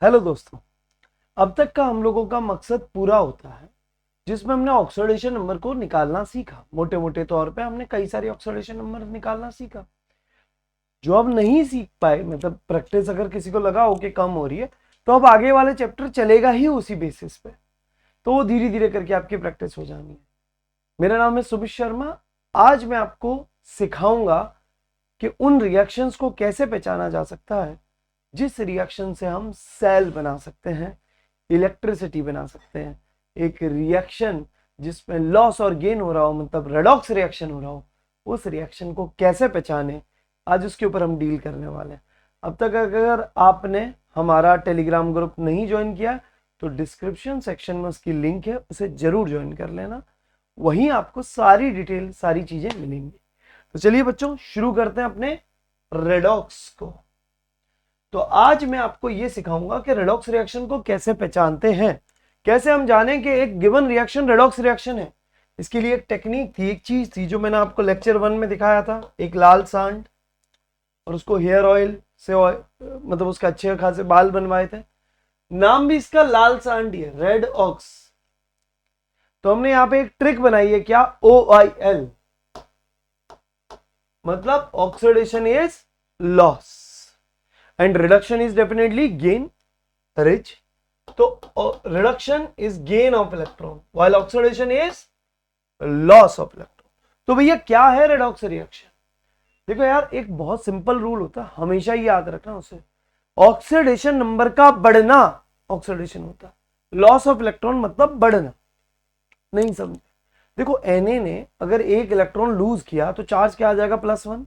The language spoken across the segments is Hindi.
हेलो दोस्तों, अब तक का हम लोगों का मकसद पूरा होता है जिसमें हमने ऑक्सीडेशन नंबर को निकालना सीखा। मोटे मोटे तौर पे हमने कई सारे ऑक्सीडेशन नंबर निकालना सीखा। जो अब नहीं सीख पाए, मतलब प्रैक्टिस अगर किसी को लगा हो कि कम हो रही है, तो अब आगे वाले चैप्टर चलेगा ही उसी बेसिस पे, तो वो धीरे धीरे करके आपकी प्रैक्टिस हो जानी है। मेरा नाम है सुमित शर्मा। आज मैं आपको सिखाऊंगा कि उन रिएक्शंस को कैसे पहचाना जा सकता है जिस रिएक्शन से हम सेल बना सकते हैं, इलेक्ट्रिसिटी बना सकते हैं। एक रिएक्शन जिसमें लॉस और गेन हो रहा हो, मतलब रेडॉक्स रिएक्शन हो रहा हो, उस रिएक्शन को कैसे पहचाने, आज उसके ऊपर हम डील करने वाले हैं। अब तक अगर आपने हमारा टेलीग्राम ग्रुप नहीं ज्वाइन किया तो डिस्क्रिप्शन सेक्शन में उसकी लिंक है, उसे जरूर ज्वाइन कर लेना। वहीं आपको सारी डिटेल, सारी चीजें मिलेंगी। तो चलिए बच्चों, शुरू करते हैं अपने रेडॉक्स को। तो आज मैं आपको यह सिखाऊंगा कि रेडॉक्स रिएक्शन को कैसे पहचानते हैं, कैसे हम जानें कि एक गिवन रिएक्शन रेडॉक्स रिएक्शन है। इसके लिए एक टेक्निक थी, एक चीज थी जो मैंने आपको लेक्चर 1 में दिखाया था। एक लाल सांड और उसको हेयर ऑयल से मतलब उसका अच्छे खासे बाल बनवाए थे। नाम भी इसका लाल सांड ही है, रेड ऑक्स। तो हमने यहां पे एक ट्रिक बनाई है, क्या? OIL, मतलब oxidation is loss and reduction is definitely gain rich. तो reduction is gain of electron while oxidation is loss of electron. तो भैया क्या है रेडॉक्स रिएक्शन? देखो यार, एक बहुत सिंपल रूल होता है, हमेशा ही याद रखना उसे। ऑक्सीडेशन नंबर का बढ़ना ऑक्सीडेशन होता है, लॉस ऑफ इलेक्ट्रॉन मतलब बढ़ना। नहीं समझे? देखो, Na ने अगर एक इलेक्ट्रॉन लूज किया तो चार्ज क्या आ जाएगा? +1।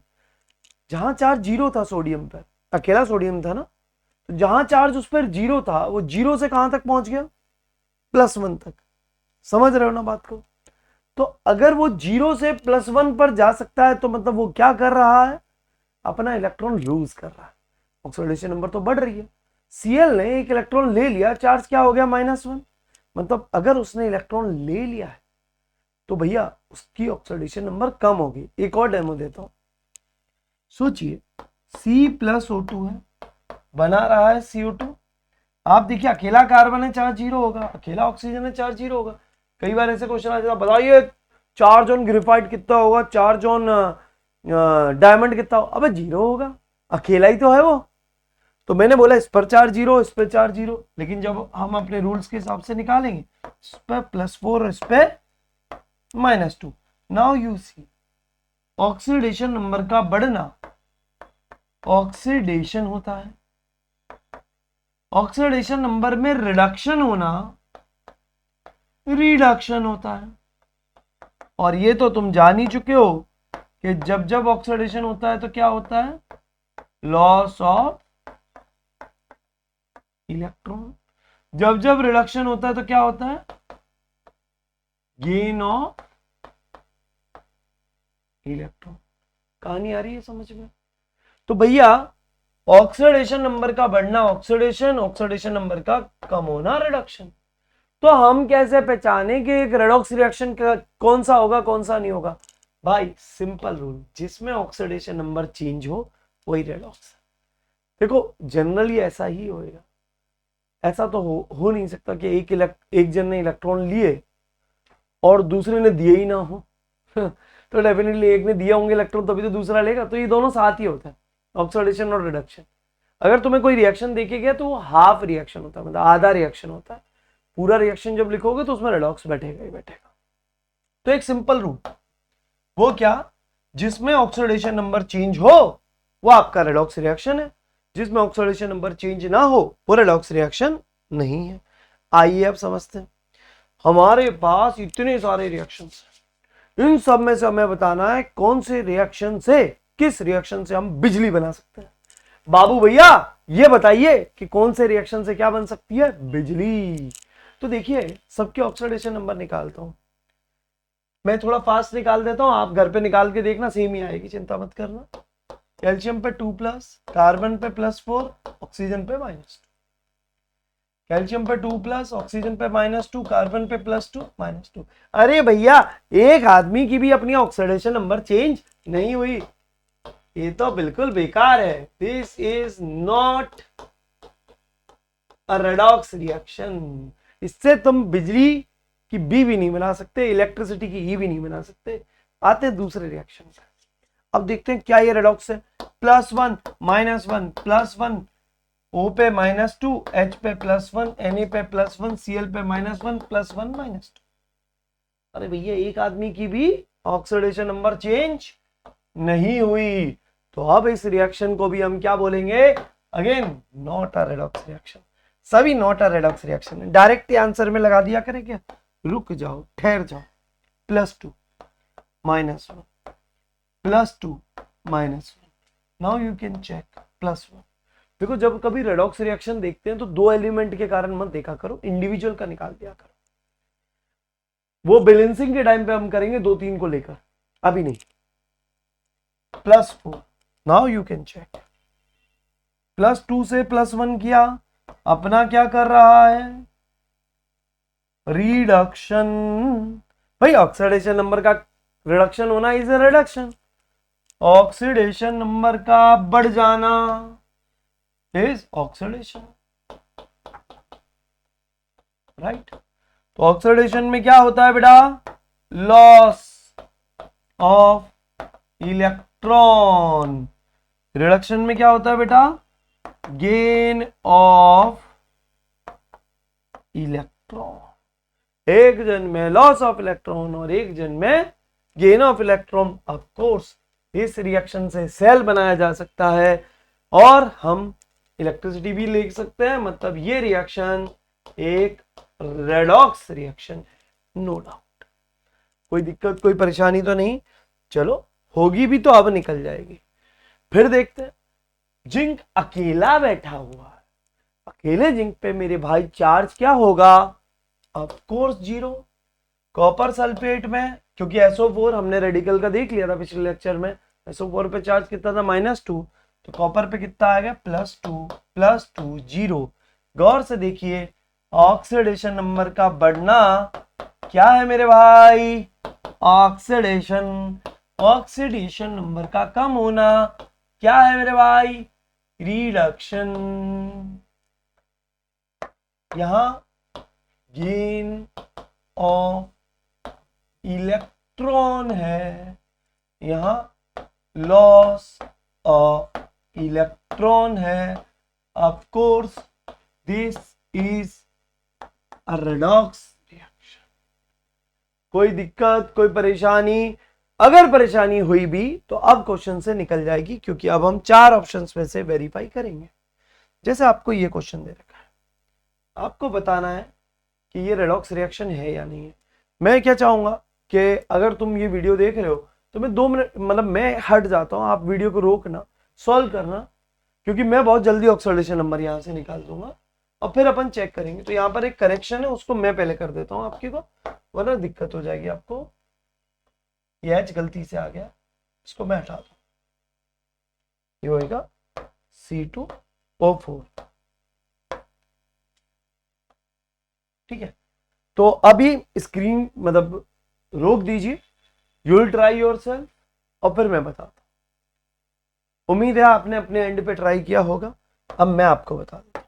जहां चार्ज 0 था सोडियम पर, अकेला सोडियम था ना, तो जहां चार्ज उस पर 0 था, वो 0 से कहां तक पहुंच गया? +1 तक। समझ रहे हो ना बात को? तो अगर वो 0 से +1 पर जा सकता है तो मतलब वो क्या कर रहा है? अपना इलेक्ट्रॉन लूज कर रहा है, ऑक्सीडेशन नंबर तो बढ़ रही है। Cl ने एक इलेक्ट्रॉन ले लिया, चार्ज क्या हो गया? -1। मतलब अगर उसने इलेक्ट्रॉन ले लिया है तो भैया उसकी ऑक्सीडेशन नंबर कम होगी। एक और डेमो देता हूं। सोचिए, C+O2 है, बना रहा है CO2। आप देखिए, अकेला कार्बन है, चार्ज 0 होगा, अकेला ऑक्सीजन है, चार्ज 0 होगा। कई बार ऐसे क्वेश्चन आ जाता है, बताइए चार्ज ऑन ग्रेफाइट कितना होगा, चार्ज ऑन डायमंड कितना होगा? अबे 0 होगा, अकेला ही तो है वो। तो मैंने बोला इस पर चार्ज 0, इस पर चार्ज 0, लेकिन जब हम अपने रूल्स के हिसाब से निकालेंगे, इस पर +4 और इस पर -2। Now you see, oxidation number का बढ़ना ऑक्सीडेशन होता है, ऑक्सीडेशन नंबर में रिडक्शन होना रिडक्शन होता है। और ये तो तुम जान ही चुके हो कि जब जब ऑक्सीडेशन होता है तो क्या होता है? Loss of electron. जब जब रिडक्शन होता है तो क्या होता है? Gain of electron. कहानी आ रही है समझ में? तो भैया, ऑक्सीडेशन नंबर का बढ़ना ऑक्सीडेशन, ऑक्सीडेशन नंबर का कम होना रिडक्शन। तो हम कैसे पहचाने कि एक रेडॉक्स रिएक्शन कौन सा होगा, कौन सा नहीं होगा? भाई सिंपल रूल, जिसमें ऑक्सीडेशन नंबर चेंज हो वही रेडॉक्स। देखो, जनरली ऐसा ही होएगा। ऐसा तो हो नहीं सकता कि एक जन ने इलेक्ट्रॉन लिए और दूसरे ने दिए ही ना हो। तो डेफिनेटली एक ने दिया होंगे इलेक्ट्रॉन, तभी तो दूसरा लेगा। तो ये दोनों साथ ही होता है, ऑक्सीडेशन और रिडक्शन। अगर तुम्हें कोई रिएक्शन देखे गया तो वो हाफ रिएक्शन होता है, मतलब आधा रिएक्शन होता है। पूरा रिएक्शन जब लिखोगे तो उसमें रेडॉक्स बैठेगा ही बैठेगा। तो एक सिंपल रूल, वो क्या? जिसमें ऑक्सीडेशन नंबर चेंज हो वो आपका रेडॉक्स रिएक्शन है, जिसमें ऑक्सीडेशन नंबर चेंज ना हो वो रेडॉक्स रिएक्शन नहीं है। आइए अब समझते हैं। हमारे पास इतने सारे रिएक्शंस हैं, इन सब में से हमें बताना है कौन से रिएक्शन से, किस रिएक्शन से हम बिजली बना सकते हैं। बाबू भैया ये बताइए कि कौन से रिएक्शन से क्या बन सकती है? बिजली। तो देखिए, सबके ऑक्सीडेशन नंबर निकालता हूं मैं, थोड़ा फास्ट निकाल देता हूं, आप घर पे निकाल के देखना, सेम ही आएगी, चिंता मत करना। कैल्शियम पे 2+, कार्बन पे +4, ऑक्सीजन पे -2। कैल्शियम पे 2+, ऑक्सीजन पे -2, कार्बन पे +2, -2। अरे भैया, एक आदमी की भी अपनी ऑक्सीडेशन नंबर चेंज नहीं हुई, ये तो बिल्कुल बेकार है। This is not a redox reaction. इससे तुम बिजली की बी भी नहीं बना सकते, इलेक्ट्रिसिटी की ई भी नहीं बना सकते, आते दूसरे रिएक्शन से। अब देखते हैं क्या ये रेडॉक्स है। +1 -1 +1 O पे -2 H पे +1 Na पे +1 Cl पे -1 +1 -2। अरे भैया एक आदमी की भी ऑक्सीडेशन नंबर चेंज नहीं हुई, तो अब इस रिएक्शन को भी हम क्या बोलेंगे, again not a redox reaction. सभी नॉट अ रेडॉक्स रिएक्शन है। डायरेक्ट आंसर में लगा दिया करें क्या, रुक जाओ, ठहर जाओ। +2 -1 +2 -1, नाउ यू कैन चेक +1। देखो जब कभी रेडॉक्स रिएक्शन देखते हैं तो दो एलिमेंट के कारण मत देखा करो, इंडिविजुअल का निकाल दिया करो। वो बैलेंसिंग के टाइम पे हम करेंगे 2-3 को लेकर, अभी नहीं। +4, नाउ यू कैन चेक। +2 से +1 किया, अपना क्या कर रहा है, रिडक्शन। भाई ऑक्सीडेशन नंबर का रिडक्शन होना is a reduction, oxidation number का बढ़ जाना इज ऑक्सीडेशन, राइट। तो ऑक्सीडेशन में क्या होता है बेटा, लॉस ऑफ इलेक्ट्रॉन। रिडक्शन में क्या होता है बेटा, गेन ऑफ इलेक्ट्रॉन। एक जन में लॉस ऑफ इलेक्ट्रॉन और एक जन में gain of electron. Of course इस रिएक्शन से सेल बनाया जा सकता है और हम इलेक्ट्रिसिटी भी ले सकते हैं, मतलब ये रिएक्शन एक रेडॉक्स रिएक्शन है, नो डाउट। कोई दिक्कत कोई परेशानी तो नहीं, चलो होगी भी तो अब निकल जाएगी। फिर देखते हैं, जिंक अकेला बैठा हुआ है, अकेले जिंक पे मेरे भाई चार्ज क्या होगा, ऑफ कोर्स 0। कॉपर सल्फेट में, क्योंकि SO4 हमने रेडिकल का देख लिया था पिछले लेक्चर में, SO4 पे चार्ज कितना था, -2, तो कॉपर पे कितना आ गया, +2 +2 0। गौर से देखिए, ऑक्सीडेशन नंबर का बढ़ना क्या है मेरे भाई, ऑक्सीडेशन। ऑक्सीडेशन नंबर का कम होना क्या है मेरे भाई, रिडक्शन। यहां गेन ऑफ इलेक्ट्रॉन है, यहां लॉस ऑफ इलेक्ट्रॉन है। Of course this is a redox reaction. कोई दिक्कत कोई परेशानी, अगर परेशानी हुई भी तो अब क्वेश्चन से निकल जाएगी, क्योंकि अब हम 4 ऑप्शंस में से वेरीफाई करेंगे। जैसे आपको ये क्वेश्चन दे रखा है, आपको बताना है कि ये रेडॉक्स रिएक्शन है या नहीं है। मैं क्या चाहूंगा कि अगर तुम ये वीडियो देख रहे हो तो मैं 2 मिनट, मतलब मैं हट जाता हूं, आप वीडियो को रोकना, सॉल्व करना, क्योंकि मैं बहुत जल्दी ऑक्सीडेशन नंबर यहां से निकाल दूंगा और फिर अपन चेक करेंगे। तो यहाँ पर एक करेक्शन है, उसको मैं पहले कर देता हूँ आपकी को, वरना दिक्कत हो जाएगी आपको। ये एच गलती से आ गया, इसको मैं हटा दूं, ये होएगा C2O4, ठीक है। तो अभी स्क्रीन मतलब रोक दीजिए, यू विल ट्राई योरसेल्फ और फिर मैं बताता हूं। उम्मीद है आपने अपने एंड पे ट्राई किया होगा। अब मैं आपको बता दूं,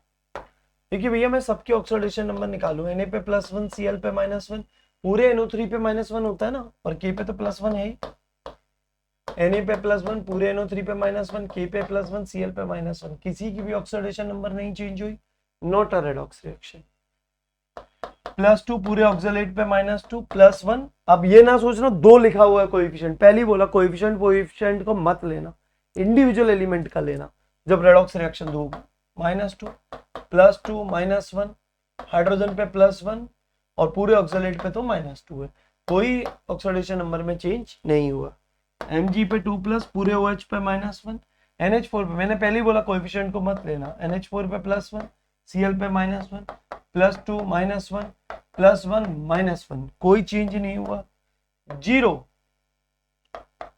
देखिए भैया मैं सबके ऑक्सीडेशन नंबर निकालू, Na पे +1 Cl पे -1, पूरे NO3 पे -1 होता है ना, और K पे तो +1 है ही। Na पे +1, पूरे NO3 पे -1, K पे +1, Cl पे -1, किसी की भी ऑक्सीडेशन नंबर नहीं चेंज हुई, नॉट अ रेडॉक्स रिएक्शन। +2 पूरे ऑक्सलेट पे -2 +1। अब ये ना सोचना 2 लिखा हुआ है कोएफिशिएंट, पहले बोला कोएफिशिएंट को मत लेना, इंडिविजुअल एलिमेंट का लेना जब रेडॉक्स रिएक्शन दो। -2 +2 -1, हाइड्रोजन पे +1 और पूरे ऑक्सलेट पे तो -2 है, कोई ऑक्सीडेशन नंबर में चेंज नहीं हुआ। Mg पे 2+, पूरे OH पे -1, NH4 पे मैंने पहले ही बोला कोएफिशिएंट को मत लेना, NH4 पे +1, Cl पे -1, +2 -1 +1 -1, कोई चेंज नहीं हुआ, 0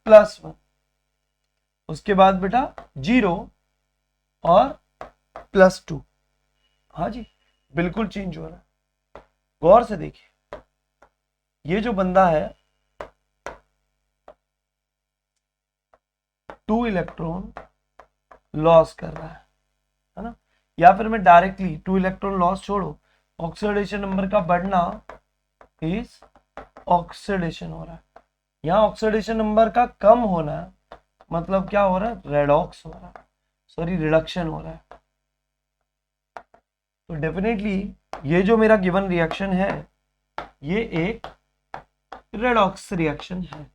+1, उसके बाद बेटा 0 और +2, हाँ जी बिल्कुल चेंज हो रहा है। गौर से देखिए, ये जो बंदा है 2 इलेक्ट्रॉन लॉस कर रहा है ना, या फिर मैं डायरेक्टली 2 इलेक्ट्रॉन लॉस छोड़ो, ऑक्सीडेशन नंबर का बढ़ना इज ऑक्सीडेशन हो रहा है, यहाँ ऑक्सीडेशन नंबर का कम होना है मतलब क्या हो रहा है, रेडॉक्स हो रहा है, सॉरी रिडक्शन हो रहा है। तो डेफिनेटली ये जो मेरा गिवन रिएक्शन है ये एक रेडॉक्स रिएक्शन है।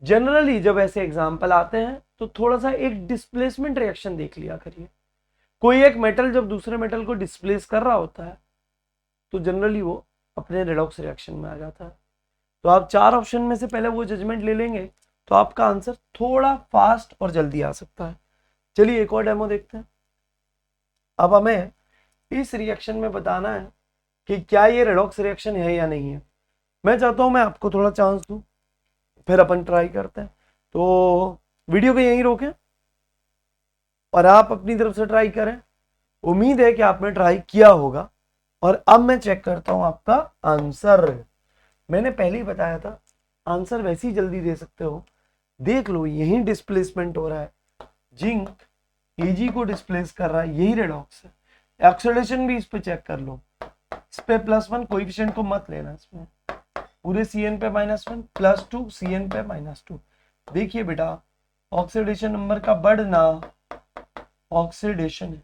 जनरली जब ऐसे एग्जाम्पल आते हैं तो थोड़ा सा एक डिस्प्लेसमेंट रिएक्शन देख लिया करिए। कोई एक मेटल जब दूसरे मेटल को डिस्प्लेस कर रहा होता है तो जनरली वो अपने रेडॉक्स रिएक्शन में आ जाता है। तो आप 4 ऑप्शन में से पहले वो जजमेंट ले लेंगे तो आपका आंसर थोड़ा फास्ट और जल्दी आ सकता है। चलिए एक और डेमो देखते हैं। अब हमें इस रिएक्शन में बताना है कि क्या ये रेडॉक्स रिएक्शन है या नहीं है। मैं चाहता हूं मैं आपको थोड़ा चांस दूं, फिर अपन ट्राई करते हैं। तो वीडियो को यहीं रोकें और आप अपनी तरफ से ट्राई करें। उम्मीद है कि आपने ट्राई किया होगा। और अब मैं चेक करता हूं आपका आंसर। मैंने पहले ही बताया था आंसर वैसे ही जल्दी दे सकते हो। देख लो यही डिस्प्लेसमेंट हो रहा है, जिंक एजी को डिस्प्लेस कर रहा है, यही रेडॉक्स है। ऑक्सीडेशन भी इस पे चेक कर लो, इस पे +1 कोएफिशिएंट को मत लेना, इसमें पूरे Cn पे -1 +2 Cn पे -2। देखिए बेटा ऑक्सीडेशन नंबर का बढ़ना ऑक्सीडेशन है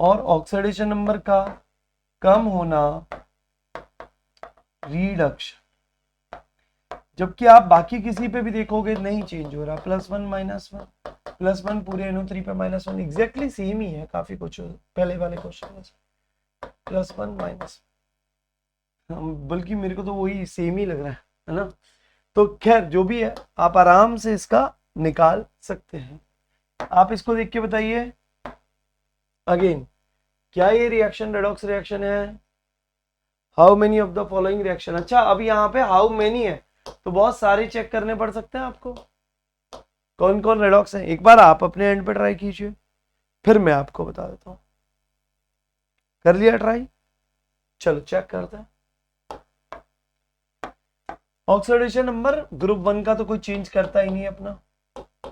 और ऑक्सीडेशन नंबर का कम होना रिडक्शन। जबकि आप बाकी किसी पे भी देखोगे नहीं चेंज हो रहा, +1 -1 +1 पूरे NO3 पे -1 एग्जैक्टली सेम ही है। काफी कुछ पहले वाले क्वेश्चन में +1 बल्कि मेरे को तो वही सेम ही लग रहा है ना। तो खैर जो भी है आप आराम से इसका निकाल सकते हैं। आप इसको देख के बताइए अगेन, क्या ये रिएक्शन रेडॉक्स रिएक्शन है? How many of the following reaction. अच्छा अब यहाँ पे हाउ मेनी है तो बहुत सारे चेक करने पड़ सकते हैं आपको, कौन कौन रेडॉक्स है। एक बार आप अपने एंड पे ट्राई कीजिए, फिर मैं आपको बता देता हूं। कर लिया ट्राई, चलो चेक करते हैं। ऑक्सीडेशन नंबर ग्रुप 1 का तो कोई चेंज करता ही नहीं अपना,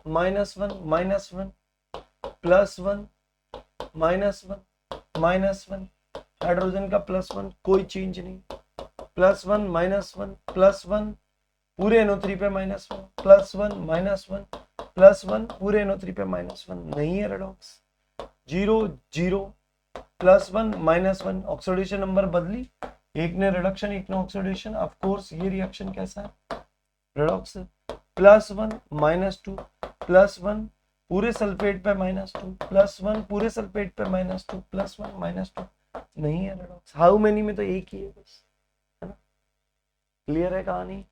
-1 -1 +1 -1 हाइड्रोजन का +1 कोई चेंज नहीं, +1 -1 +1 पूरे NO3 पे -1 +1 -1 +1 पूरे NO3 पे -1 नहीं है रेडॉक्स। 0 0 +1 -1 ऑक्सीडेशन नंबर बदली, एक ने रिडक्शन एक ने ऑक्सीडेशन। ऑफ कोर्स ये रिएक्शन कैसा है, रेडॉक्स है। +1 -2 +1 पूरे सल्फेट पे -2 +1 पूरे सल्फेट पे -2 +1 -2 नहीं है रेडॉक्स। हाउ मेनी में तो एक ही है बस, है ना। क्लियर है कहानी।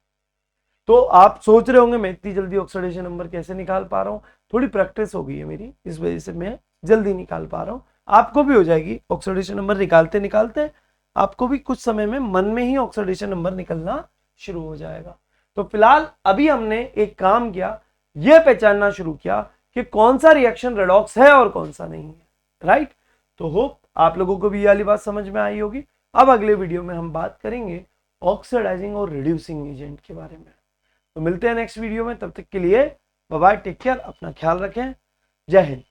तो आप सोच रहे होंगे मैं इतनी जल्दी ऑक्सीडेशन नंबर कैसे निकाल पा रहा हूँ। थोड़ी प्रैक्टिस हो गई है मेरी, इस वजह से मैं जल्दी निकाल पा रहा हूँ। आपको भी हो जाएगी ऑक्सीडेशन नंबर निकालते निकालते, आपको भी कुछ समय में मन में ही ऑक्सीडेशन नंबर निकलना शुरू हो जाएगा। तो फिलहाल अभी हमने एक काम किया, यह पहचानना शुरू किया कि कौन सा रिएक्शन रेडॉक्स है और कौन सा नहीं है, राइट। तो होप आप लोगों को भी ये वाली बात समझ में आई होगी। अब अगले वीडियो में हम बात करेंगे ऑक्सीडाइजिंग और रिड्यूसिंग एजेंट के बारे में। तो मिलते हैं नेक्स्ट वीडियो में, तब तक के लिए बाय बाय, टेक केयर, अपना ख्याल रखें, जय हिंद।